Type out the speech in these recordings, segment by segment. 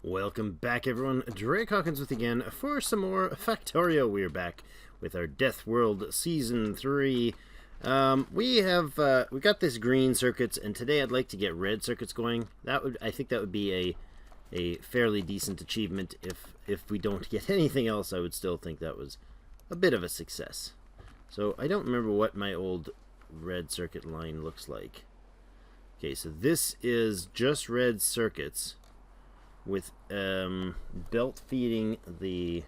Welcome back, everyone. Drake Hawkins with you again for some more Factorio. We're back with our Death World Season 3. We got this green circuits, and today I'd like to get red circuits going. I think that would be a fairly decent achievement. If we don't get anything else, I would still think that was a bit of a success. So I don't remember what my old red circuit line looks like. Okay, so this is just red circuits with belt feeding the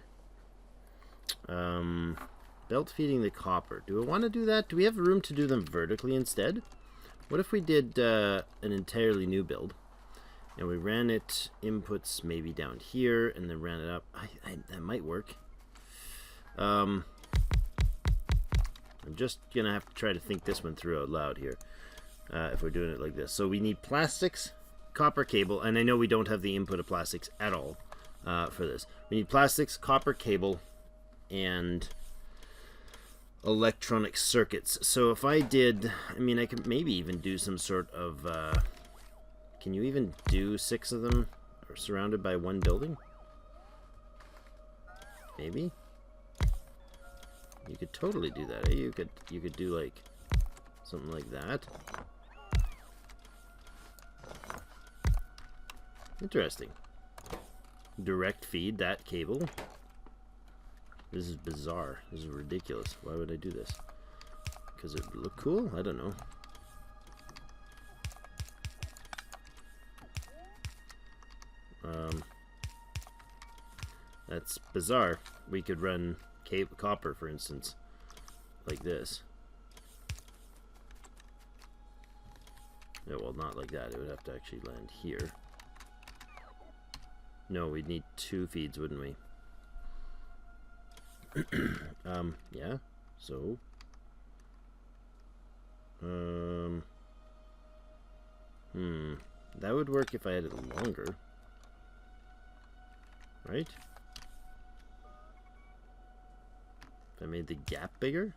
copper. Do I want to do that? Do we have room to do them vertically instead? What if we did an entirely new build and we ran it inputs maybe down here and then ran it up? That might work. I'm just gonna have to try to think this one through out loud here if we're doing it like this. So we need plastics, copper cable, and I know we don't have the input of plastics at all for this. We need plastics, copper cable, and electronic circuits. So if I did, I mean, I could maybe even do some sort of, can you even do 6 of them or surrounded by one building? Maybe? You could totally do that, eh? You could do like something like that. Interesting. Direct feed that cable. This is bizarre. This is ridiculous. Why would I do this? Because it would look cool? I don't know. That's bizarre. We could run copper, for instance, like this. Yeah, well, not like that. It would have to actually land here. No, we'd need 2 feeds, wouldn't we? Yeah, so that would work if I had it longer, right? If I made the gap bigger?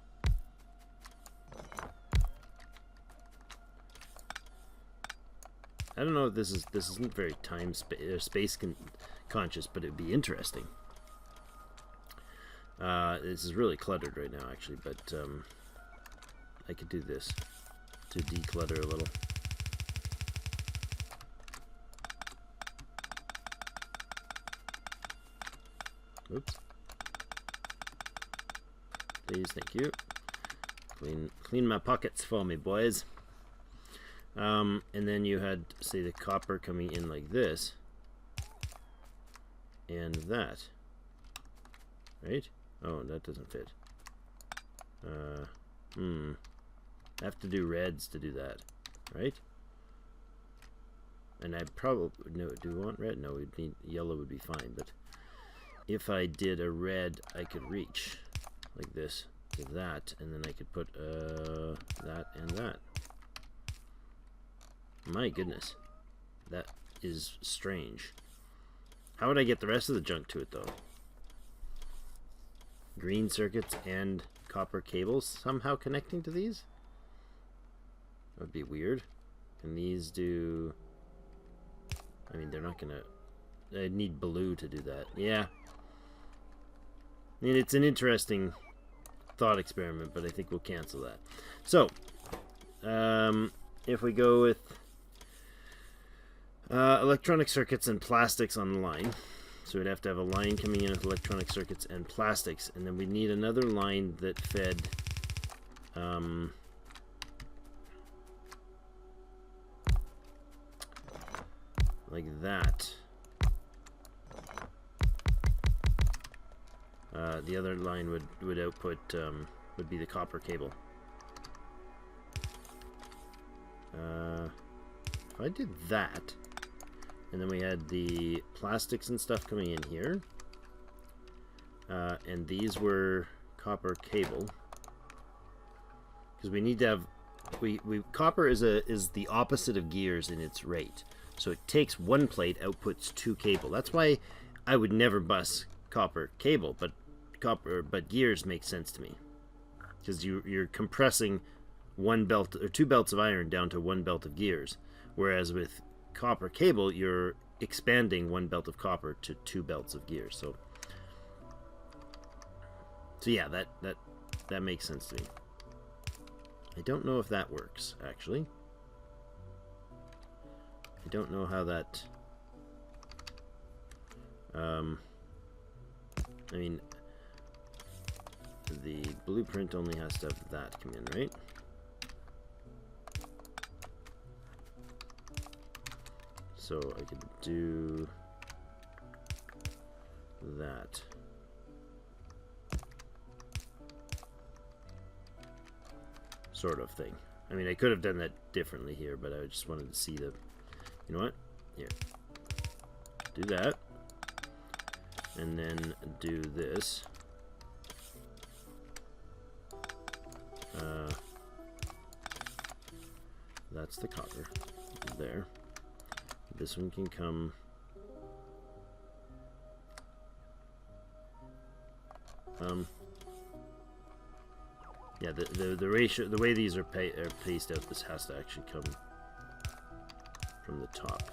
I don't know if this isn't very space conscious, but it'd be interesting. This is really cluttered right now, actually, but I could do this to declutter a little. Oops. Please, thank you. Clean my pockets for me, boys. And then you had, say, the copper coming in like this. And that. Right? Oh, that doesn't fit. I have to do reds to do that. Right? And I probably... No, do we want red? No, we'd need... Yellow would be fine, but... If I did a red, I could reach like this to that, and then I could put that and that. My goodness, that is strange. How would I get the rest of the junk to it, though? Green circuits and copper cables somehow connecting to these? That would be weird. Can these do... I mean, they're not gonna... I'd need blue to do that. Yeah. I mean, it's an interesting thought experiment, but I think we'll cancel that. So, if we go with electronic circuits and plastics on the line, so we'd have to have a line coming in with electronic circuits and plastics, and then we need another line that fed like that. The other line would output would be the copper cable. If I did that, and then we had the plastics and stuff coming in here, and these were copper cable, because we need to have copper is the opposite of gears in its rate. So it takes 1 plate, outputs 2 cable. That's why I would never bus copper cable, but gears make sense to me, because you're compressing 1 belt or 2 belts of iron down to 1 belt of gears, whereas with copper cable you're expanding 1 belt of copper to 2 belts of gear. So yeah, that makes sense to me. I don't know if that works, actually. I don't know how that... I mean, the blueprint only has to have that come in, right? So I could do that. Sort of thing. I mean, I could have done that differently here, but I just wanted to see the... You know what? Here. Do that. And then do this. That's the copper. There. This one can come... yeah, the ratio, the way these are paced out, this has to actually come from the top.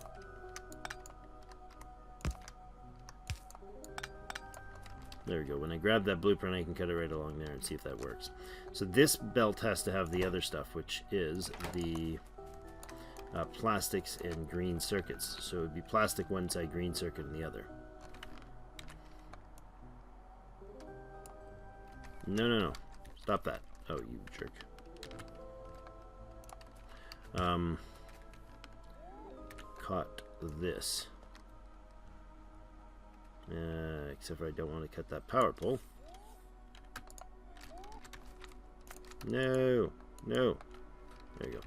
There we go. When I grab that blueprint, I can cut it right along there and see if that works. So this belt has to have the other stuff, which is the plastics and green circuits. So it would be plastic one side, green circuit in the other. No, no, no. Stop that. Oh, you jerk. Caught this. Except for I don't want to cut that power pole. No, no. There you go.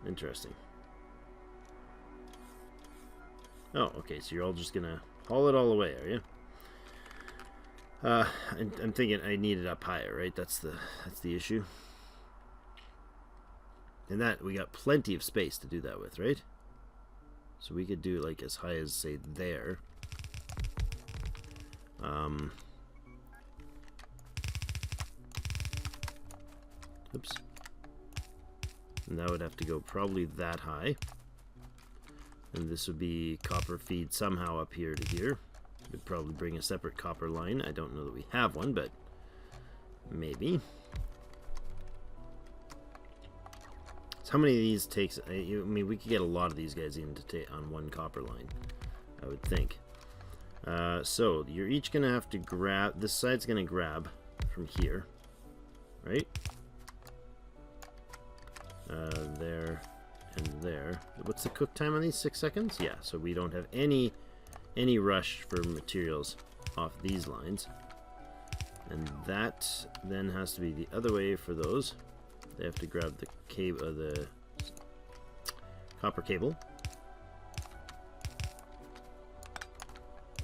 Interesting. Oh, okay, so you're all just gonna haul it all away, are you? I'm thinking I need it up higher, right? That's the issue. And that we got plenty of space to do that with, right? So we could do like as high as, say, there. Oops. And that would have to go probably that high. And this would be copper feed somehow up here to here. Would probably bring a separate copper line. I don't know that we have one, but maybe. So how many of these takes? I mean, we could get a lot of these guys in to take on one copper line, I would think. So you're each gonna have to grab. This side's gonna grab from here, right? There and there. What's the cook time on these? 6 seconds? Yeah. So we don't have any rush for materials off these lines, and that then has to be the other way for those. They have to grab the cable, the copper cable,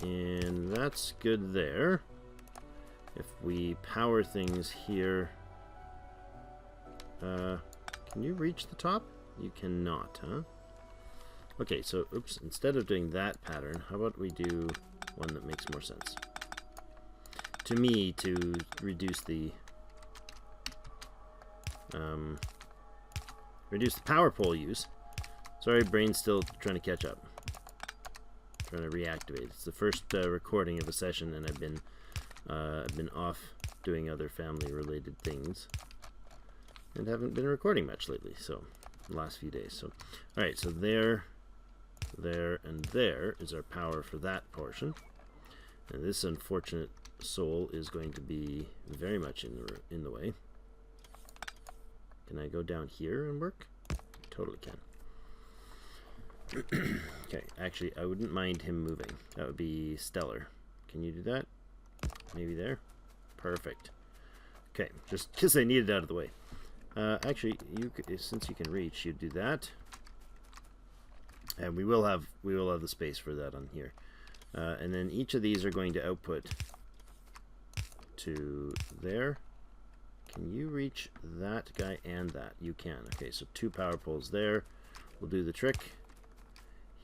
and that's good there. If we power things here, can you reach the top? You cannot, huh? Okay, so, oops, instead of doing that pattern, how about we do one that makes more sense? To me, to reduce the power pole use. Sorry, brain's still trying to catch up. Trying to reactivate. It's the first recording of a session, and I've been off doing other family-related things, and haven't been recording much lately, so the last few days. So, all right, so there, and there is our power for that portion, and this unfortunate soul is going to be very much in the way. Can I go down here and work? Totally can. Okay, actually, I wouldn't mind him moving. That would be stellar. Can you do that? Maybe there? Perfect. Okay, just because I need it out of the way. Actually, since you can reach, you do that. And we will have the space for that on here. And then each of these are going to output to there. Can you reach that guy and that? You can. Okay, so 2 power poles there. We'll do the trick.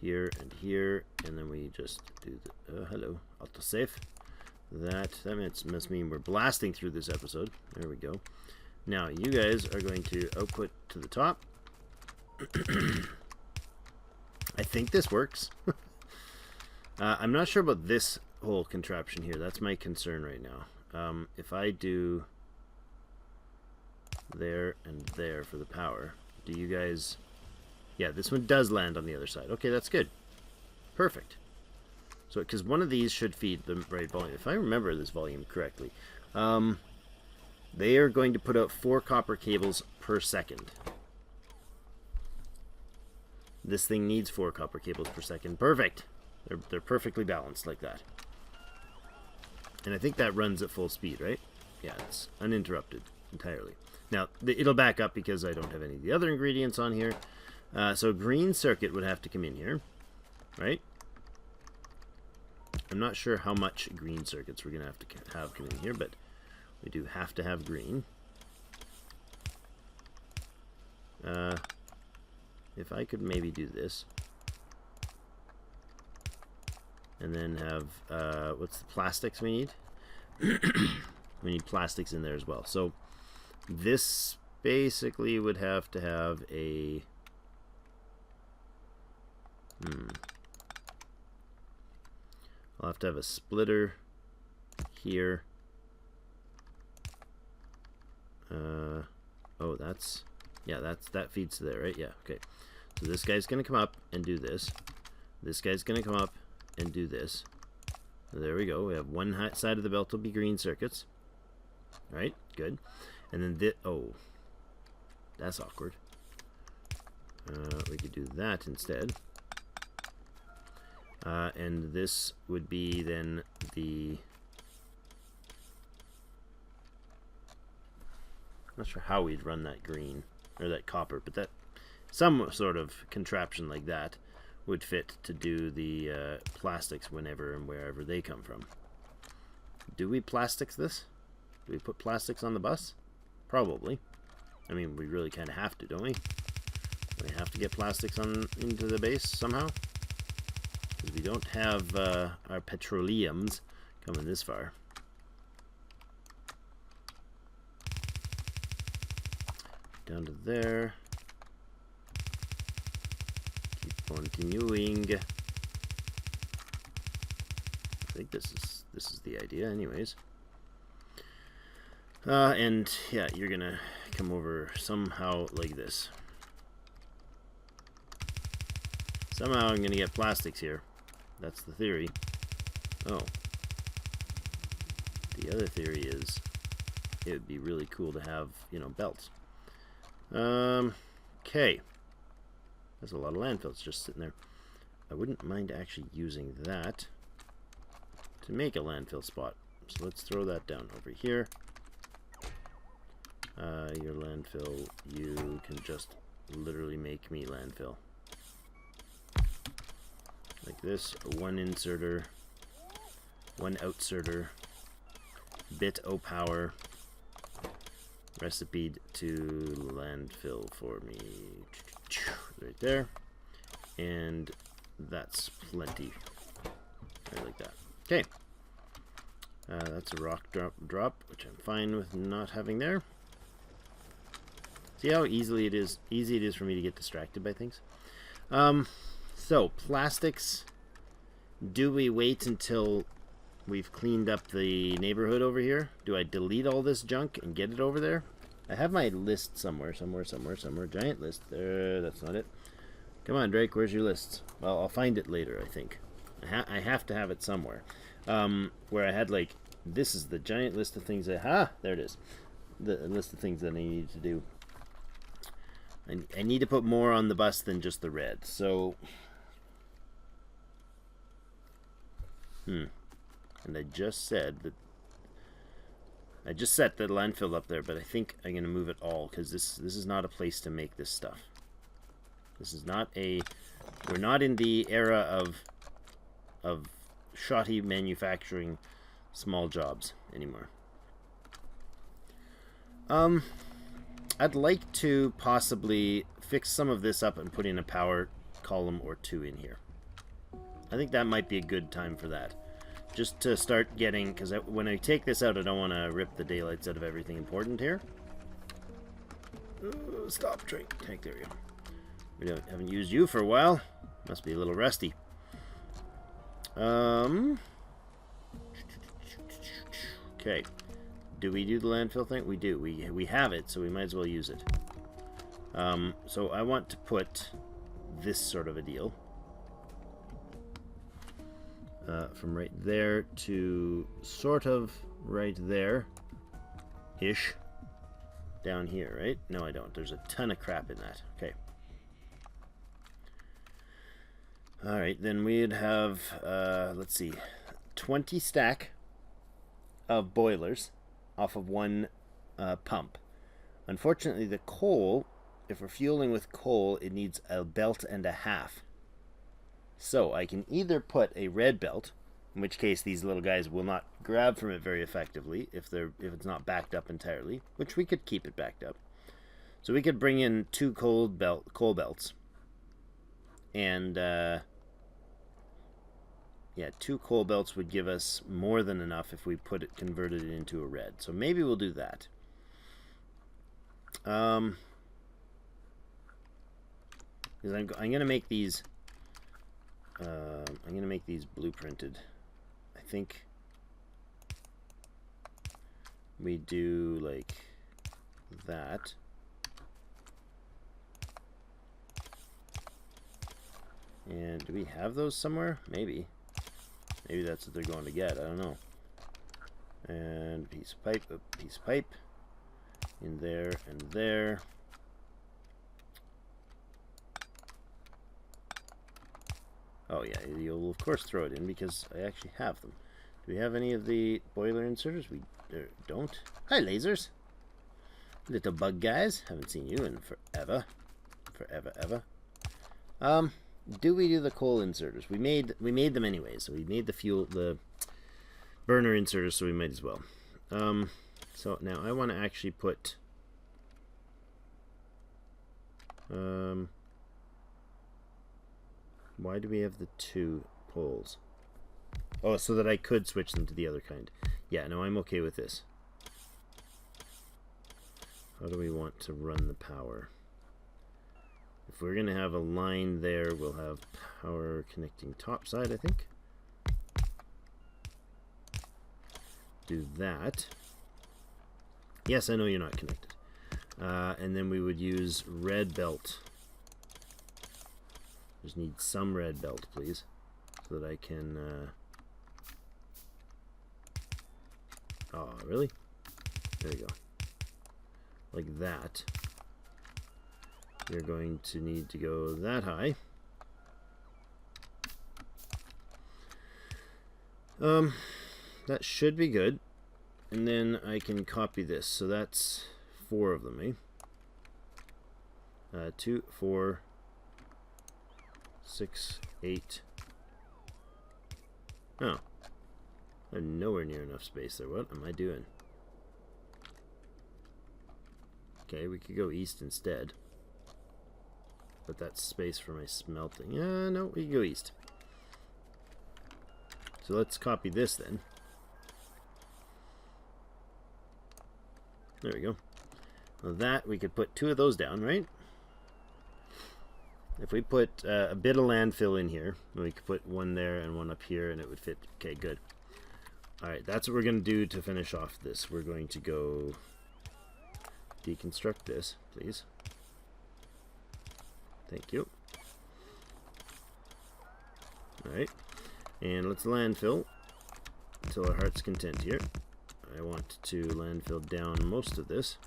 Here and here, and then we just do the hello, autosave. That must mean we're blasting through this episode. There we go. Now you guys are going to output to the top. I think this works. I'm not sure about this whole contraption here. That's my concern right now. If I do there and there for the power, do you guys... Yeah, this one does land on the other side. Okay, that's good. Perfect. So, because one of these should feed the right volume. If I remember this volume correctly, they are going to put out 4 copper cables per second. This thing needs 4 copper cables per second. Perfect. They're perfectly balanced like that. And I think that runs at full speed, right? Yeah, it's uninterrupted entirely. Now, it'll back up because I don't have any of the other ingredients on here. So green circuit would have to come in here, right? I'm not sure how much green circuits we're going to have come in here, but we do have to have green. If I could maybe do this. And then have, what's the plastics we need? We need plastics in there as well. So this basically would have to have a... I'll have to have a splitter here. Oh, that's... Yeah, that feeds to there, right? Yeah, okay. So this guy's going to come up and do this. This guy's going to come up and do this. There we go. We have one side of the belt will be green circuits. Right? Good. And then this... Oh. That's awkward. We could do that instead. And this would be then the... I'm not sure how we'd run that green, or that copper, but that some sort of contraption like that would fit to do the plastics whenever and wherever they come from. Do we plastics this? Do we put plastics on the bus? Probably. I mean, we really kind of have to, don't we? We have to get plastics on into the base somehow. Because we don't have our petroleums coming this far. Down to there. Keep continuing. I think this is the idea, anyways. And yeah, you're gonna come over somehow like this. Somehow I'm gonna get plastics here. That's the theory. Oh. The other theory is it would be really cool to have, you know, belts. Okay. There's a lot of landfills just sitting there. I wouldn't mind actually using that to make a landfill spot. So let's throw that down over here. Your landfill, you can just literally make me landfill. Like this, one inserter, one outserter, bit O power, recipe to landfill for me. Right there. And that's plenty. Right like that. Okay. That's a rock drop, which I'm fine with not having there. See how easy it is for me to get distracted by things? So, plastics. Do we wait until we've cleaned up the neighborhood over here? Do I delete all this junk and get it over there? I have my list somewhere. Giant list. There, that's not it. Come on, Drake, where's your list? Well, I'll find it later, I think. I have to have it somewhere. Where I had, like, this is the giant list of things that... there it is. The list of things that I need to do. I need to put more on the bus than just the red, so... And I just said that... I just set the landfill up there, but I think I'm going to move it all, because this is not a place to make this stuff. This is not a... We're not in the era of shoddy manufacturing small jobs anymore. I'd like to possibly fix some of this up and put in a power column or two in here. I think that might be a good time for that. Just to start getting, because when I take this out, I don't want to rip the daylights out of everything important here. Stop, tank, there we go. We haven't used you for a while. Must be a little rusty. Okay. Do we do the landfill thing? We do. We have it, so we might as well use it. So I want to put this sort of a deal. From right there to sort of right there-ish. Down here, right? No, I don't. There's a ton of crap in that. Okay. Alright, then we'd have, let's see, 20 stack of boilers off of one pump. Unfortunately, the coal, if we're fueling with coal, it needs a belt and a half. So I can either put a red belt, in which case these little guys will not grab from it very effectively if it's not backed up entirely, which we could keep it backed up. So we could bring in 2 coal belts, and yeah, 2 coal belts would give us more than enough if we converted it into a red. So maybe we'll do that. Because I'm gonna make these. I'm gonna make these blueprinted. I think we do like that. And do we have those somewhere? Maybe. Maybe that's what they're going to get. I don't know. And piece of pipe, a piece of pipe. In there and there. Oh yeah, you'll of course throw it in because I actually have them. Do we have any of the boiler inserters? We don't. Hi lasers. Little bug guys. Haven't seen you in forever. Forever. Do we do the coal inserters? We made them anyway, so we made the burner inserters, so we might as well. So now I want to actually put why do we have the 2 poles? Oh, so that I could switch them to the other kind. Yeah, no, I'm okay with this. How do we want to run the power? If we're going to have a line there, we'll have power connecting top side, I think. Do that. Yes, I know you're not connected. And then we would use red belt. Just need some red belt, please, so that I can... Oh, really? There you go. Like that. You're going to need to go that high. That should be good. And then I can copy this. So that's 4 of them, eh? 2, 4, 6, 8. Oh. I'm nowhere near enough space there. What am I doing? Okay, we could go east instead. But that's space for my smelting. No, we can go east. So let's copy this then. There we go. Well, that, we could put 2 of those down, right? If we put a bit of landfill in here, we could put 1 there and 1 up here, and it would fit. Okay, good. Alright, that's what we're going to do to finish off this. We're going to go deconstruct this, please. Thank you. Alright, and let's landfill until our heart's content here. I want to landfill down most of this.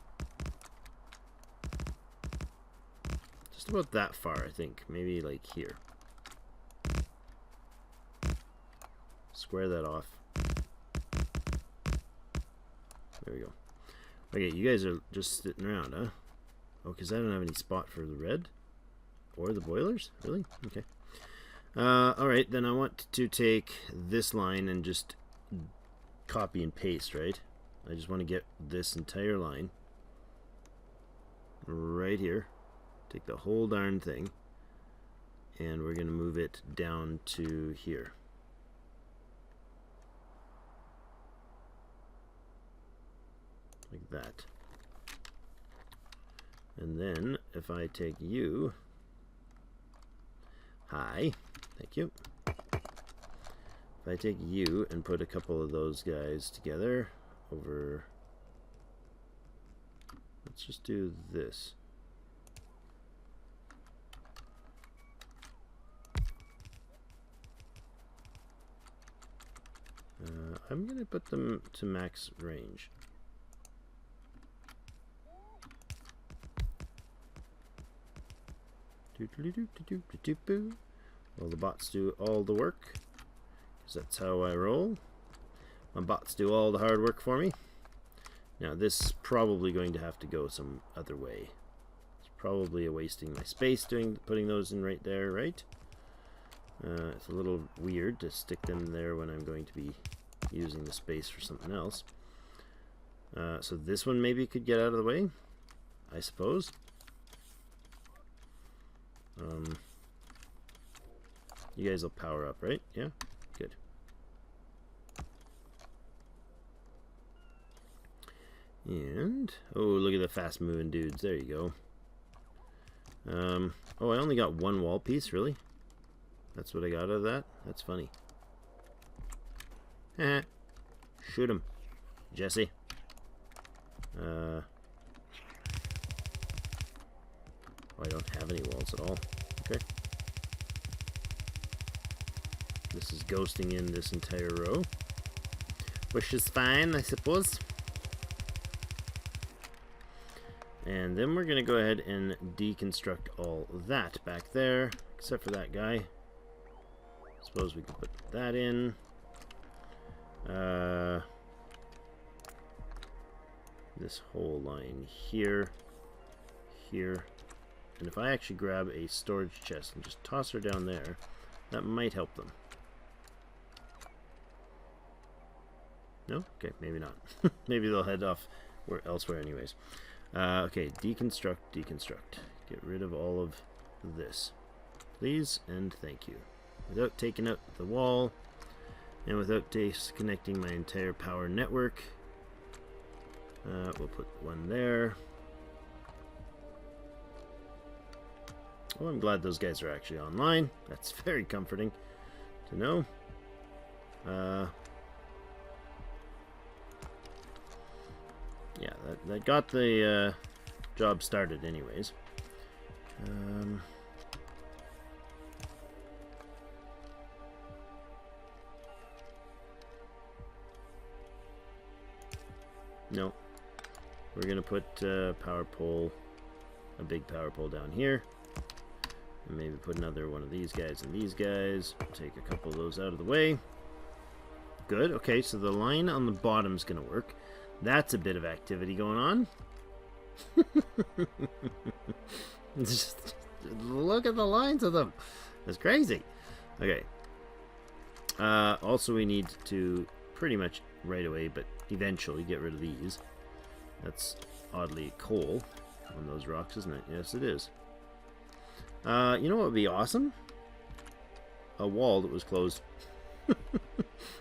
Just about that far, I think. Maybe like here. Square that off. There we go. Okay, you guys are just sitting around, huh? Oh, because I don't have any spot for the red? Or the boilers? Really? Okay. Alright, then I want to take this line and just copy and paste, right? I just want to get this entire line right here. Take the whole darn thing. And we're going to move it down to here. Like that. And then if I take you, Hi. Thank you. If I take you and put a couple of those guys together over... Let's just do this. I'm going to put them to max range. Well, the bots do all the work, because that's how I roll. My bots do all the hard work for me. Now this is probably going to have to go some other way. It's probably wasting my space putting those in right there, right? It's a little weird to stick them there when I'm going to be using the space for something else. So this one maybe could get out of the way, I suppose. You guys will power up, right? Yeah? Good. And, oh, look at the fast moving dudes. There you go. Oh, I only got one wall piece, really? That's what I got out of that? That's funny. Shoot him, Jesse. Oh, I don't have any walls at all. Okay. This is ghosting in this entire row, which is fine, I suppose. And then we're going to go ahead and deconstruct all that back there, except for that guy. Suppose we can put that in. This whole line here, here. And if I actually grab a storage chest and just toss her down there, that might help them. No? Okay, maybe not. Maybe they'll head off elsewhere anyways. Okay, deconstruct, deconstruct. Get rid of all of this, please, and thank you. Without taking out the wall, and without disconnecting my entire power network. We'll put one there. Oh, I'm glad those guys are actually online. That's very comforting to know. Yeah, that got the job started anyways. No. We're going to put power pole, a big power pole down here. And maybe put another one of these guys and these guys. Take a couple of those out of the way. Good. Okay, so the line on the bottom is going to work. That's a bit of activity going on. Just look at the lines of them. That's crazy. Okay. Also, we need to pretty much right away, but eventually get rid of these. That's oddly coal on those rocks, isn't it? Yes, it is. You know what would be awesome? A wall that was closed.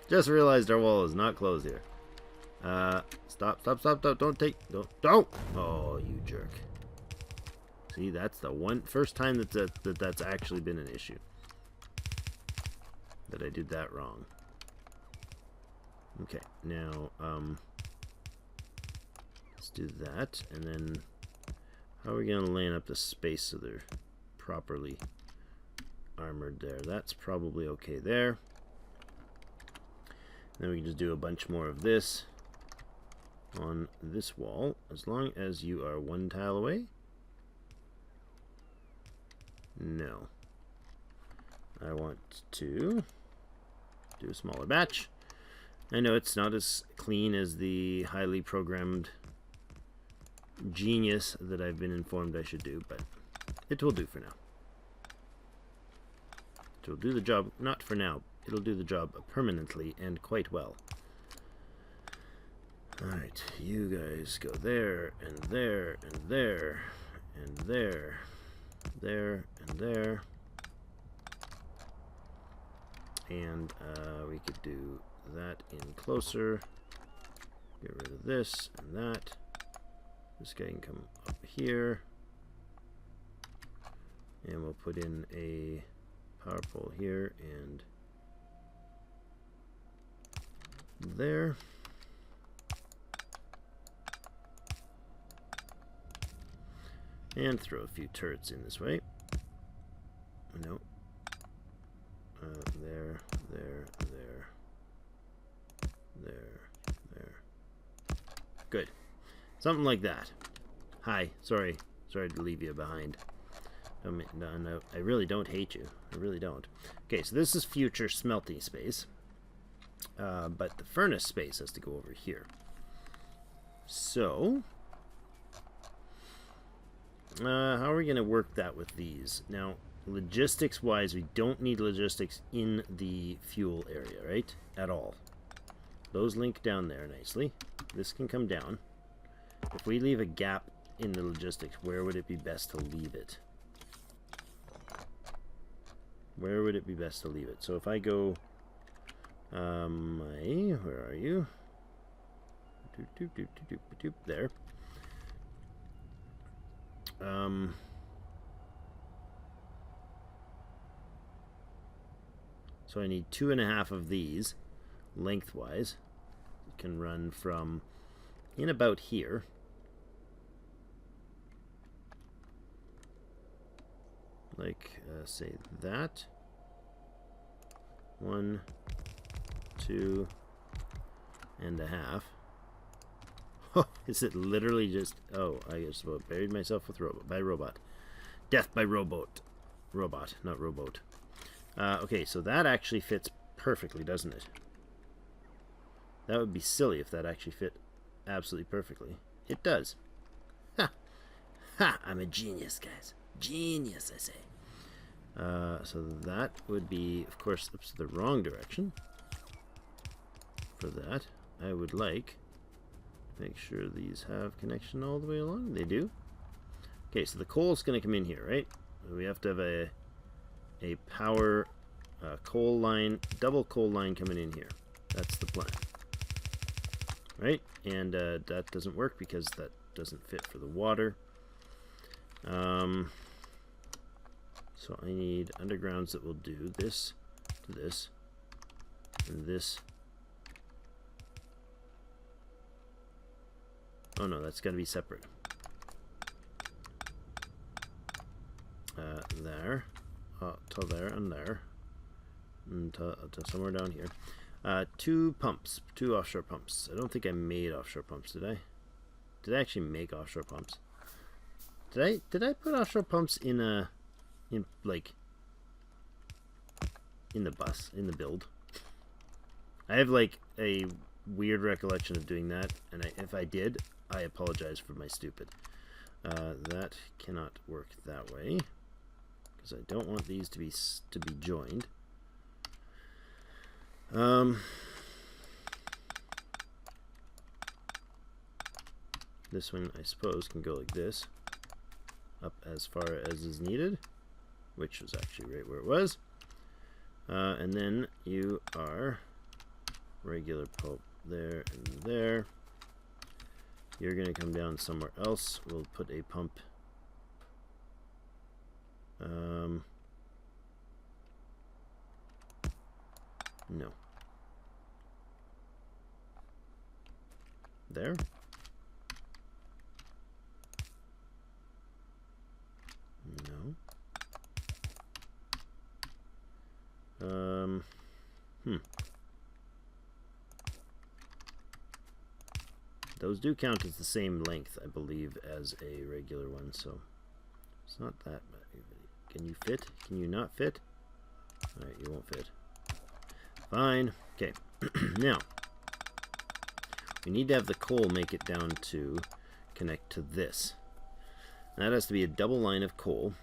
Just realized our wall is not closed here. Stop, stop, stop, stop, don't! Oh, you jerk. See, that's the first time that's actually been an issue. That I did that wrong. Okay, now, let's do that, and then how are we going to line up the space so they're properly armored there? That's probably okay there. Then we can just do a bunch more of this on this wall, as long as you are one tile away. No. I want to do a smaller batch. I know it's not as clean as the highly programmed genius that I've been informed I should do, but it will do for now. It will do the job, not for now, it'll do the job permanently and quite well. Alright, you guys go there, and there, and there, and there, there, and there. And we could do that in closer. Get rid of this and that. This guy can come up here. And we'll put in a power pole here and there. And throw a few turrets in this way. No. There, there, there. There, there. Good. Something like that. Hi. Sorry to leave you behind. No, I really don't hate you. I really don't. Okay, so this is future smelting space. But the furnace space has to go over here. So, how are we going to work that with these? Now, logistics-wise, we don't need logistics in the fuel area, right? At all. Those link down there nicely. This can come down. If we leave a gap in the logistics, where would it be best to leave it? Where would it be best to leave it? So if I go... where are you? There. So I need 2.5 of these lengthwise. It can run from in about here. Like, say that. 1, 2.5. Oh, is it literally just... Oh, I just about buried myself with robot. Death by robot. Robot, not rowboat. Okay, so that actually fits perfectly, doesn't it? That would be silly if that actually fit absolutely perfectly. It does. Ha! Ha! I'm a genius, guys. Genius, I say. So that would be, of course, oops, the wrong direction. For that, I would like to make sure these have connection all the way along. They do. Okay, so the coal's going to come in here, right? We have to have a power coal line, double coal line coming in here. That's the plan. Right? And that doesn't work because that doesn't fit for the water. So I need undergrounds that will do this to this and this. Oh no, that's got to be separate. There, to there and there, and to somewhere down here. 2 pumps, 2 offshore pumps. I don't think I made offshore pumps, did I? Did I actually make offshore pumps? Did I put offshore pumps in the bus, in the build? I have like a weird recollection of doing that, and if I did, I apologize for my stupid. That cannot work that way because I don't want these to be joined. This one, I suppose, can go like this, up as far as is needed, which was actually right where it was. And then you are regular pulp there and there. You're going to come down somewhere else. We'll put a pump. No. There. No. Those do count as the same length, I believe, as a regular one, so it's not that bad. Can you fit? Can you not fit? Alright, you won't fit. Fine. Okay. Now, we need to have the coal make it down to connect to this. That has to be a double line of coal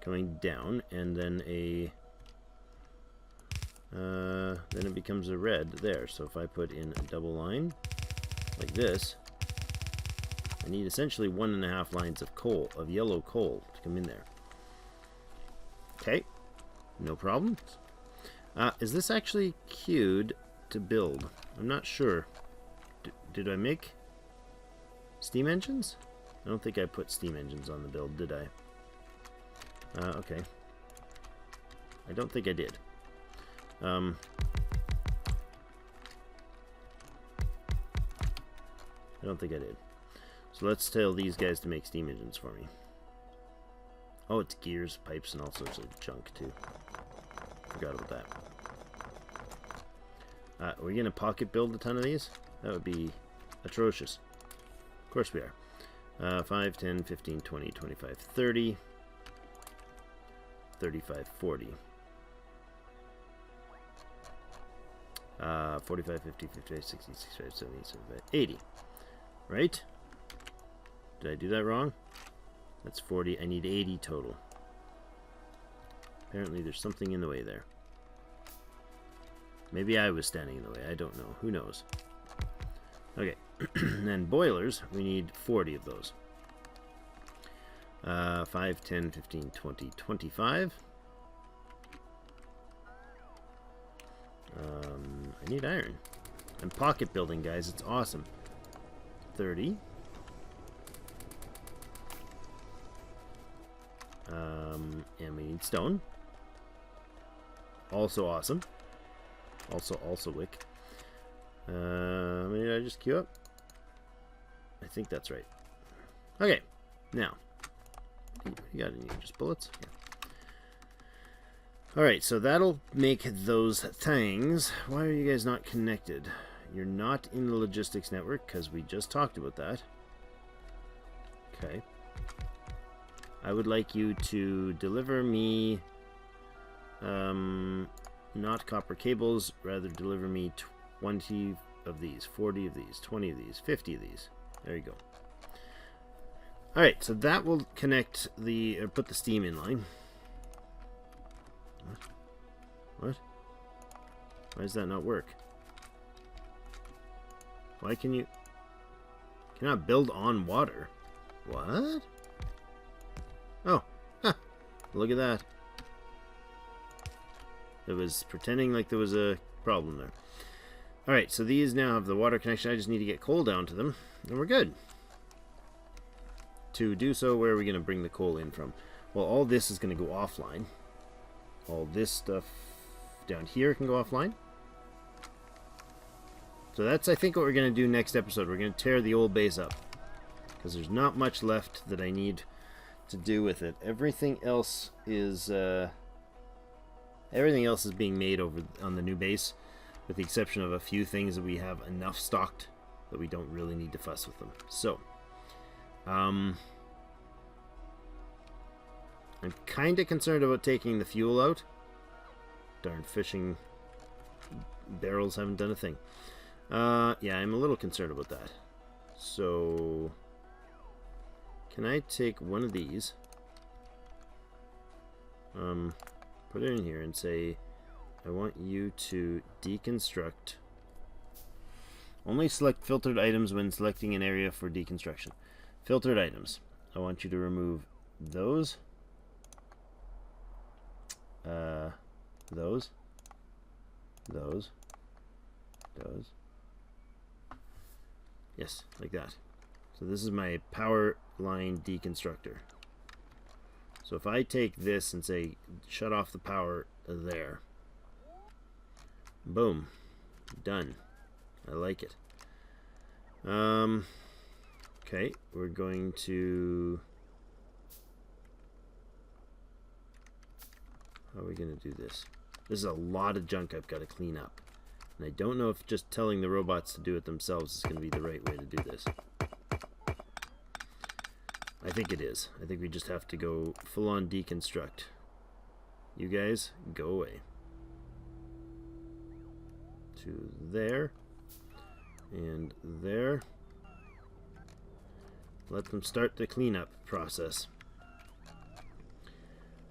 coming down, and then then it becomes a red there. So if I put in a double line like this, I need essentially 1.5 lines of coal, of yellow coal, to come in there. Okay, no problem. Is this actually queued to build? I'm not sure. Did I make steam engines? I don't think I put steam engines on the build, did I? Okay. I don't think I did. I don't think I did. So let's tell these guys to make steam engines for me. Oh, it's gears, pipes, and all sorts of junk, too. Forgot about that. Are we going to pocket build a ton of these? That would be atrocious. Of course we are. 5, 10, 15, 20, 25, 30. 35, 40. 45, 50, 55, 60, 65, 70, 75, 80. Right? Did I do that wrong? That's 40. I need 80 total. Apparently there's something in the way there. Maybe I was standing in the way. I don't know. Who knows? Okay. And boilers, we need 40 of those. 5, 10, 15, 20, 25. I need iron. I'm pocket building, guys. It's awesome. 30. And we need stone. Also awesome. Also wick. How many did I just queue up? I think that's right. Okay, now. You got any just bullets? Yeah. Alright, so that'll make those things. Why are you guys not connected? You're not in the logistics network, because we just talked about that. Okay. I would like you to deliver me not copper cables, rather deliver me 20 of these, 40 of these, 20 of these, 50 of these. There you go. Alright, so that will connect the, put the steam in line. What? Why does that not work? Why can you... cannot build on water? What? Oh, huh. Look at that. It was pretending like there was a problem there. Alright, so these now have the water connection. I just need to get coal down to them, and we're good. To do so, where are we going to bring the coal in from? Well, all this is going to go offline. All this stuff down here can go offline. So that's, I think, what we're going to do next episode. We're going to tear the old base up, because there's not much left that I need to do with it. Everything else is being made over on the new base, with the exception of a few things that we have enough stocked that we don't really need to fuss with them. So I'm kind of concerned about taking the fuel out. Darn fishing barrels haven't done a thing. Yeah, I'm a little concerned about that. So can I take one of these, put it in here and say, I want you to deconstruct. Only select filtered items when selecting an area for deconstruction. Filtered items. I want you to remove those, those. Yes, like that. So this is my power line deconstructor. So if I take this and say shut off the power there, boom, done. I like it. Okay, we're going to, how are we going to do this? This is a lot of junk I've got to clean up. And I don't know if just telling the robots to do it themselves is going to be the right way to do this. I think it is. I think we just have to go full-on deconstruct. You guys, go away. To there. And there. Let them start the cleanup process.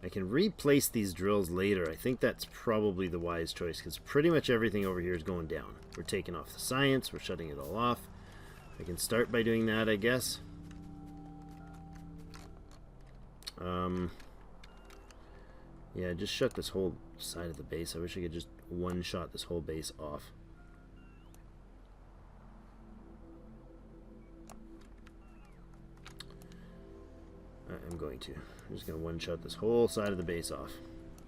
I can replace these drills later. I think that's probably the wise choice, because pretty much everything over here is going down. We're taking off the science. We're shutting it all off. I can start by doing that, I guess. Yeah, just shut this whole side of the base. I wish I could just one-shot this whole base off. I'm going to. I'm just going to one-shot this whole side of the base off.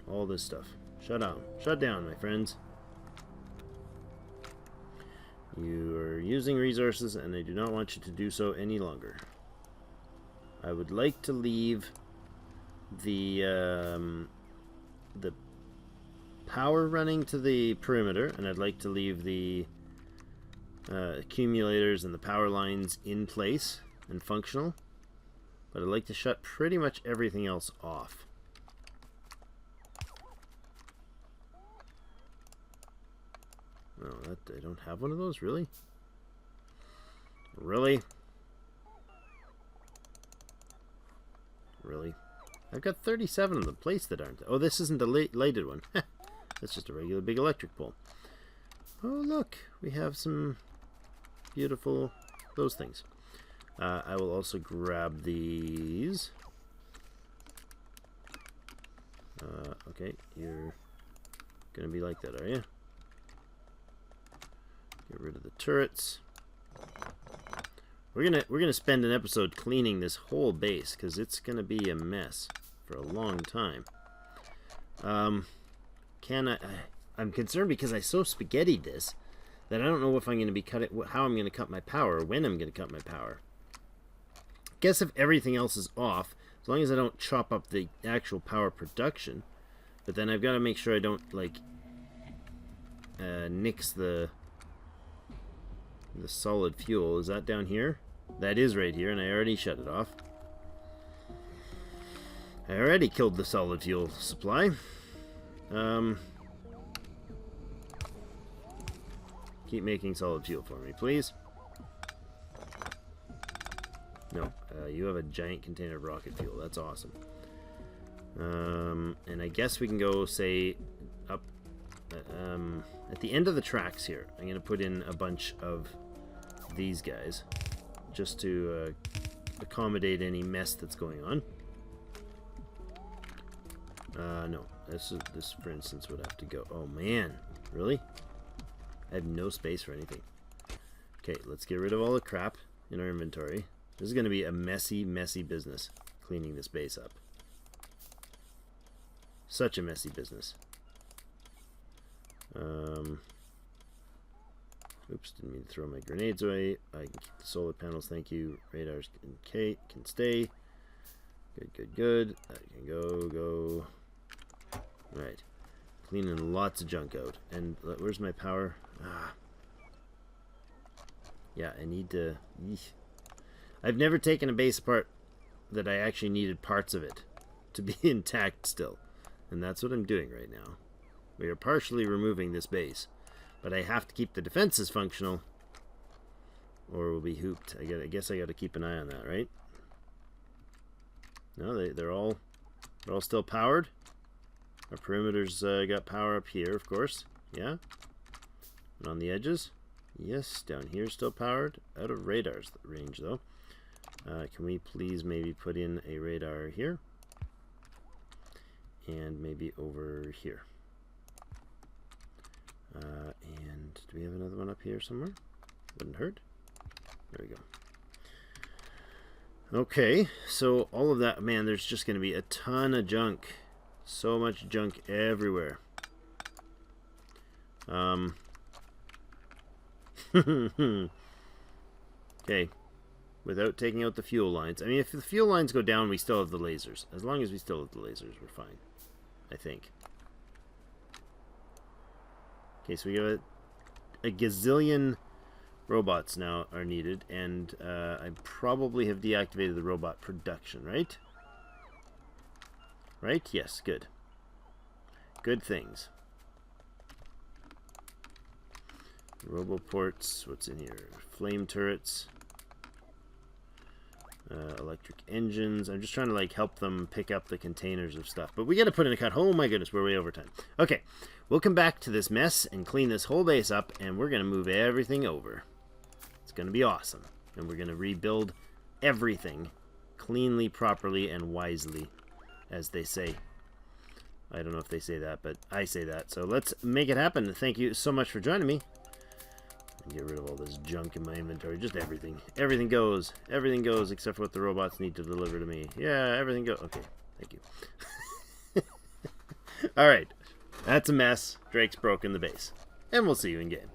All this stuff. Shut down. Shut down, my friends. You are using resources, and I do not want you to do so any longer. I would like to leave the power running to the perimeter, and I'd like to leave the accumulators and the power lines in place and functional, but I'd like to shut pretty much everything else off. Oh, I don't have one of those, really? Really? Really? I've got 37 of them placed that aren't. Oh, this isn't the lighted one. That's just a regular big electric pole. Oh, look. We have some beautiful those things. I will also grab these. Okay, you're gonna be like that, are you? Get rid of the turrets. We're gonna spend an episode cleaning this whole base because it's gonna be a mess for a long time. I'm concerned because I so spaghettied this that I don't know if I'm gonna be how I'm gonna cut my power, or when I'm gonna cut my power. Guess if everything else is off, as long as I don't chop up the actual power production, but then I've got to make sure I don't like nix the solid fuel. Is that down here? That is right here, and I already shut it off. I already killed the solid fuel supply. Keep making solid fuel for me, please. No, you have a giant container of rocket fuel. That's awesome. And I guess we can go, say, up at the end of the tracks here. I'm going to put in a bunch of these guys just to accommodate any mess that's going on. No, this, for instance, would have to go. Oh, man. Really? I have no space for anything. Okay, let's get rid of all the crap in our inventory. This is going to be a messy, messy business, cleaning this base up. Such a messy business. Oops, didn't mean to throw my grenades away. I can keep the solar panels, thank you. Radars can stay. Good, good, good. That can go. Alright. Cleaning lots of junk out. And where's my power? Yeah, I need to... I've never taken a base apart that I actually needed parts of it to be intact still. And that's what I'm doing right now. We are partially removing this base. But I have to keep the defenses functional, or we'll be hooped. I guess I got to keep an eye on that, right? No, they're all still powered. Our perimeter's got power up here, of course. Yeah. And on the edges, yes. Down here, still powered. Out of radar's range, though. Can we please maybe put in a radar here, and maybe over here? And do we have another one up here somewhere? Wouldn't hurt. There we go. Okay, so all of that, man, there's just going to be a ton of junk. So much junk everywhere. Okay, without taking out the fuel lines. I mean, if the fuel lines go down, we still have the lasers. As long as we still have the lasers, we're fine, I think. Okay, so we got a gazillion robots now are needed, and I probably have deactivated the robot production, right? Right? Yes, good. Good things. Roboports, what's in here? Flame turrets. Electric engines. I'm just trying to like help them pick up the containers of stuff. But we got to put in a cut. Oh my goodness, we're way over time. Okay, we'll come back to this mess and clean this whole base up, and we're going to move everything over. It's going to be awesome. And we're going to rebuild everything cleanly, properly, and wisely, as they say. I don't know if they say that, but I say that. So let's make it happen. Thank you so much for joining me. Get rid of all this junk in my inventory. Just everything. Everything goes. Everything goes except for what the robots need to deliver to me. Yeah, everything goes. Okay, thank you. Alright. That's a mess. Drake's broken the base. And we'll see you in game.